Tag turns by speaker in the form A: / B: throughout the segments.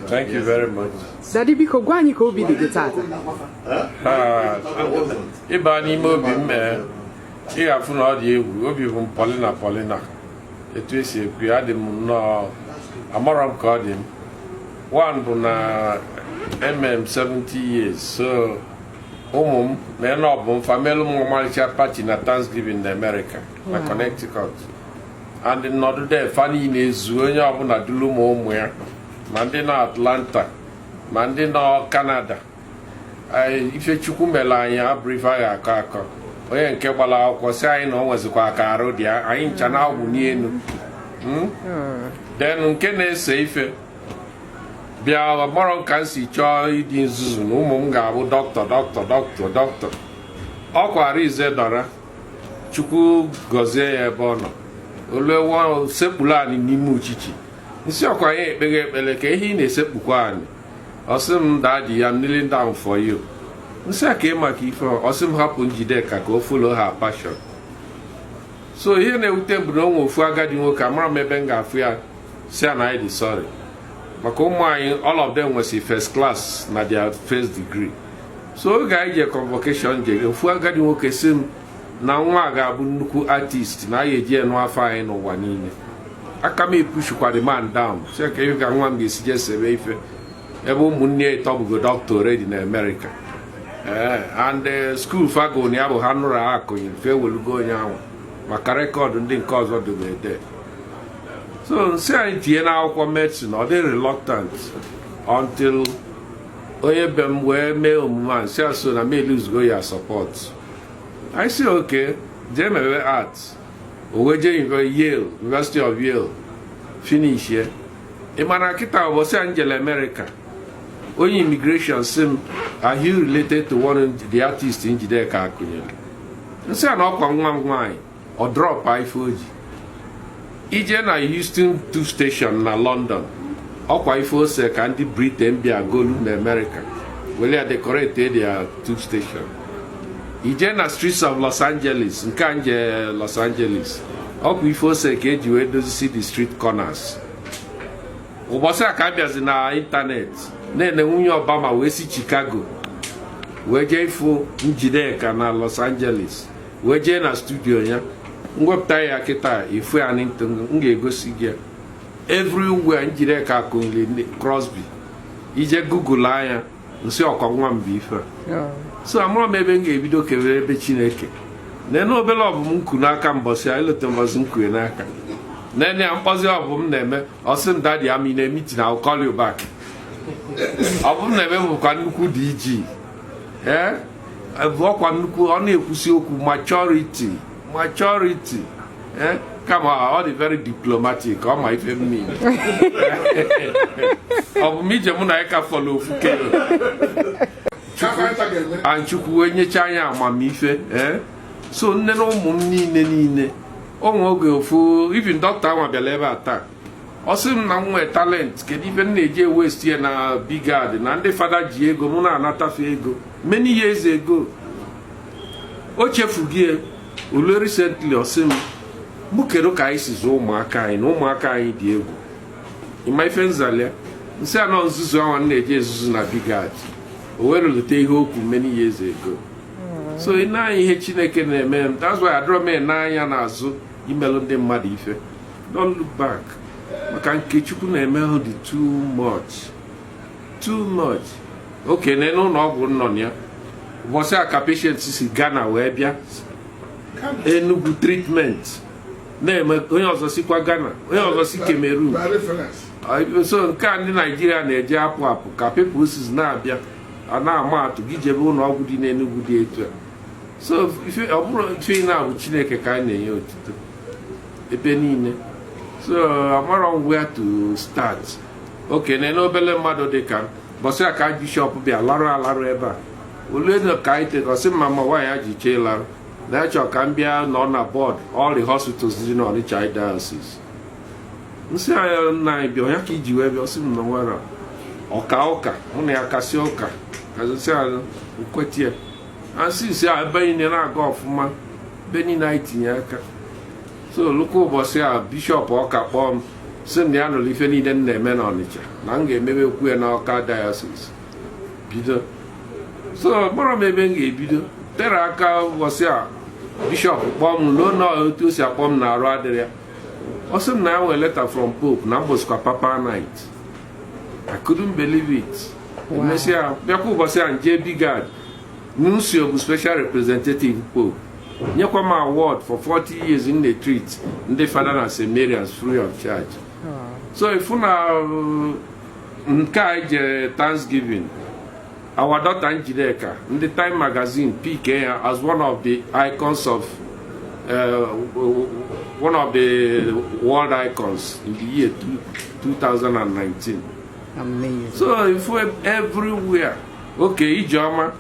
A: Thank you very much.
B: Daddy biko gwani ko obi dị tata.
A: Ịba n'ime obi m ị ga-afụ na ọ dị egwu obi bụ Paulina etu esi ekwu ya dị m nnọọ amara m ka ọ dị m one bụ na mm 70 years so ụmụ m na ene ọ bụ m famelu m ọmalịcha party na Thanksgiving na America na Connecticut and nọdụ de fa niile ezu onye ọbụla duru ụmụ ya ma ndị nọ Atlanta ma ndị nọ Canada Ifechukwu mere anyị abụrụ anyị akọ onye nke gbara akwụkwọ si anyị na ọ nwezikwa aka arụ dị anyị ncha na agwụ n'elu den nke na-ese ife bịa mọrọ nka m si chọọ ịdị nzuzu na ụmụ m ga-abụ dọkịta ọkwara ize dọra Chukwu gọzie ya ebe ọ nọ olewa sekpuru anyị n'ime uchichi nsi ọkwa ya ekpeghe ekpere ka ihe ị na-esekpukwa anyị ọsị m daji ya kneeling down for you nsị a ka ị maka ife ọsị m hapụ Njideka ka o follow her passion so ihe na-ewute bụ na onwe ofu agadi nwoke amara m ebe m ga-afụ ya si na anyị dị sorry maka ụmụ anyị all of them nwesi first class na their first degree so oge anyị je convocation je ofu agadi nwoke si m na nwa ga-abụ nnukwu artist na anyị eji enu afọ anyị n'ụwa niile aka m epushikwa the man down si ka ihe ka nwa m ga-esi je sebe ife ebe ụmụnne ya tọbụgo doctor already na America and school fago na ya bụ ha nụrụ akụnyere fe welugo onye ahụ maka rekọdụ ndị nke ọzọ dobede so nsị anyị tinye n'akwụkwọ medicine ọ dị reluctant until onye be m wee mee omume a nsị aso na meluzgo ya support I say okay jee mewe art o wee jee Yale University of Yale finish ye ị mana kịta ụbọchị a njele America onye immigration sim are you related to one of the artists Njideka akụnyere nsị a na ọkwa nwa m nwaanyị ọ drop ife oji ije na Houston tube station na London ọkwa ife ose ka ndị Britain bịa golu na America wele ya decorate their tube station ije na streets of Los Angeles nke a nje Los Angeles ọkwa ife ose ka eji wee dozisi the street corners ụbọchị a ka abịazi na ịntanetị na-ene nwunye Obama wee si Chicago wee jee ifụ Njideka na Los Angeles wee jee na studio ya mwepụta ya kịta ifu ya n'ịntụ m ga-egosi gị everywhere Njideka akụnyere Crosby ije Google anya nsị ọkwa nwa m bụ ife so amụrụ m ebe m ga-ebido kewere ebe Chineke nene obere ọbụm nku n'aka mbọsị a ilote mbọsị nkue n'aka nene ya mkpọzi ọbụm na-eme ọsị m dadi am in a meeting I'll call you back ọbụm na-eme bụkwa nnukwu DG ọkwa nnukwu ọ na-ekwusi okwu maturity kama ọ dị very diplomatic ọ ma ife mmiri ọ bụ m ije mụ na ya ka fọlọ ofu kelo Chukwu wee nyecha anya amamife so nne na ụmụ m niile onwe oge ofu even dọkịta ahụ bịara ebe a taa ọ sị m na m nwee talent kedu ife m na-eji ewest ya na bigad na ndị fada ji ego mụ na-anatafe ego many years ago o chefu gị olu recently ọ sị m mụ kedu ka anyị si zụọ ụmụaka anyị na ụmụaka anyị dị egwu ịma ife nzalia nsị anọ nzuzu ahụ na-eji ezuzu na bigad o were lute ihe okwu many years ago so ị na-anya ihe Chineke na-eme m that's why adọrọ m n'anya n'azụ imelụ ndị mmadụ ife don't look back maka nke Chukwu na-eme ọ dị too much oke na n'ụlọ ọgwụ nọ ya ụbọchị a ka patient si Ghana wee bịa Enugu treatment na-eme onye ọzọ sikwa Ghana onye ọzọ si Cameroon so nke a ndị Naijiria na-eje apụ ka peoples na-abịa a na-ama atụ gị jebe ụlọ ọgwụ dị n'Enugu dị etu a so ọ bụrụ ife na-abụ Chineke ka anyị na-enye otuto ebe niile so amarọ m where to start oke na obele mmadụ dị ka bọsị a ka bishọp bịa larụ ebe a ole ka anyị tekọsị mama nwaanyị ya ji chee larụ na ya chọrọ ka m bịa nọ na bọọdụ all the hospitals dị n'Ọnịcha diocese nsị anya nna anyị bịa onye ka iji wee bịa ọsị m na nwere ụka mụ na ya kasị ụka kazịsị ala nkweti ya asị isi a ebe niile na-aga ọfụma ebe niile anyị tinye aka so lụkwa ụbọchị a bishọp ọka kpọọ m sị na ya nụrụ ife niile m na-eme n'Ọnịcha na m ga-emebe okwu ya n'Awka Diocese bido. So mara m ebe m ga-ebido tere aka ụbọchị a bishọp kpọọ m n'ụlọ otu o si akpọ m na arụ adịrị ya. Ọ sị m na ya nwere letter from Pope na mbọsikwa Papa night. I couldn't believe it. Emesịa bịakwa ụbọchị a nje Bigad Nuncio bụ special representative Pope nyekwa m award for 40 years in the treat ndị fada na St. Mary's free of charge. So ifu na nke a je Thanksgiving our daughter Njideka ndị Time magazine pick ya as one of the icons of one of the world icons in the year 2019.
B: Amazing.
A: So if we everywhere, okay, Ijoma,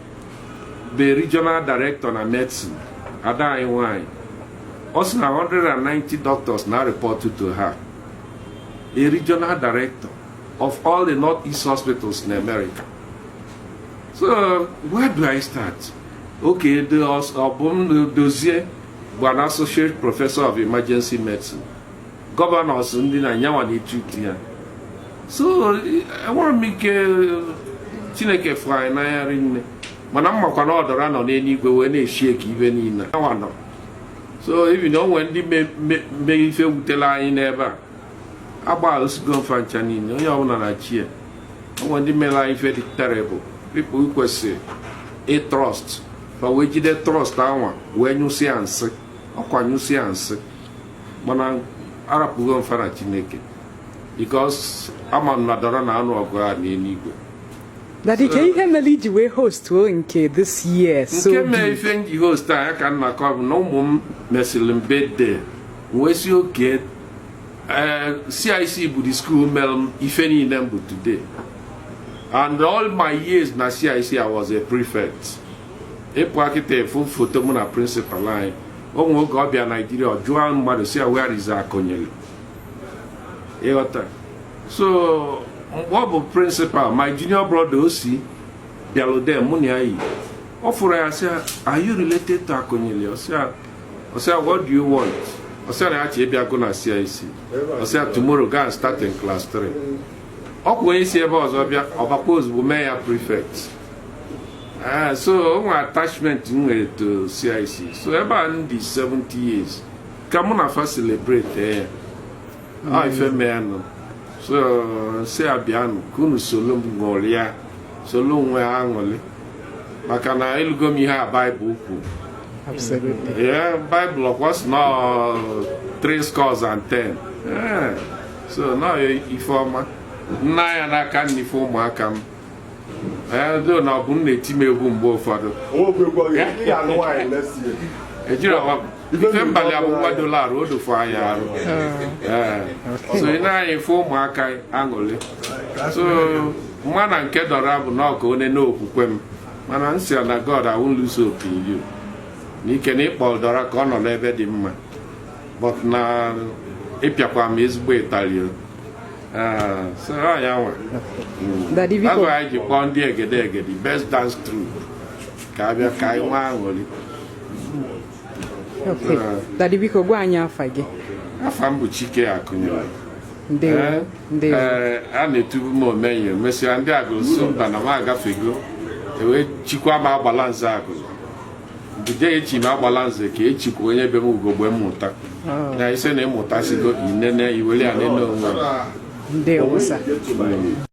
A: the regional director na medicine, Ada Iwai, also 190 doctors now reported to her. A regional director of all the Northeast hospitals in America. So where do I start? Okay, the dossier was an associate professor of emergency medicine. Governors in the Nyawa treat here. So I want to make Chineke fly na ya rinne. Mana mmakwa na odora no n'enigwe we na shake even in. So if you know when the me ife wutela anyị n'ebe a. Agba osigo fancha niile onye ọbụla na chie. When the mela ife dị terrible. People who kwesị a trust. Fa we jide trust anwa we nyusi ansị. Ọkwa nyusi ansị. Mana arapugo mfana Chineke. Because I'm on Madonna na anu ogwa na enigwe.
B: Daddy, can you handle it we host nke this year? So
A: nke me ife nji host a ka na ko no mum mesilin birthday. We si okay. CIC bu the school mel ife ni nembu today. And all my years na CIC I was a prefect. E pakete full photo mu na principal line. O nwo go bia Nigeria Joan mmadu si where is Akonyele. So what was principal? My junior brother Osi Bialode Muniai offer I said, are you related to Akonyele? I said, what do you want? I said, actually be gonna CIC. I said tomorrow go and start in class 3. When you see about Obapos Bumeya prefect. So my attachment to CIC. So about the 70 years. Come on first celebrate there. Ife meano. So say abiano kunu solo ngolia solo nwe angole maka na elugo mi ha Bible ku.
B: Absolutely.
A: Yeah, Bible was no 310. Yeah. So now ifoma na ya na kan ni foma akam. Do na bu na time egwu mgbe ụfọdụ.
C: O gwegwo ya no why let's see.
A: Ejira wa ife mbali abụwa dollar o do for anya arụ. So ina ifo ụmụaka aṅụrị. So mana nke dọrọ bụ na ọka one n'okwukwe m. Mana nsi na God I won't lose hope in you. N'ike na ịkpọ dọrọ ka ọ nọ n'ebe dị mma. But na ịpịakwa m ezigbo Italian. So ya nwa.
B: Daddy Biko.
A: Agwa anyị ji kpọọ ndị egede best dance troupe. Ka abịa ka anyị nwa aṅụrị.
B: Okay. Daddy Biko gwa anyị afa gị.
A: Afa m bụ Chike Akụnyere.
B: Ndewo. Ndewo.
A: A na-etubu m omenyo mesịa ndị agụsụ mba na m agafego ewe chikwa m agbalanze agụrụ. Bide echi m agbalanze ka echikwa onye be m ugogbe mmụta. Na ise na ịmụtasigo inene iweli anene onwe.
B: Ndewo sa.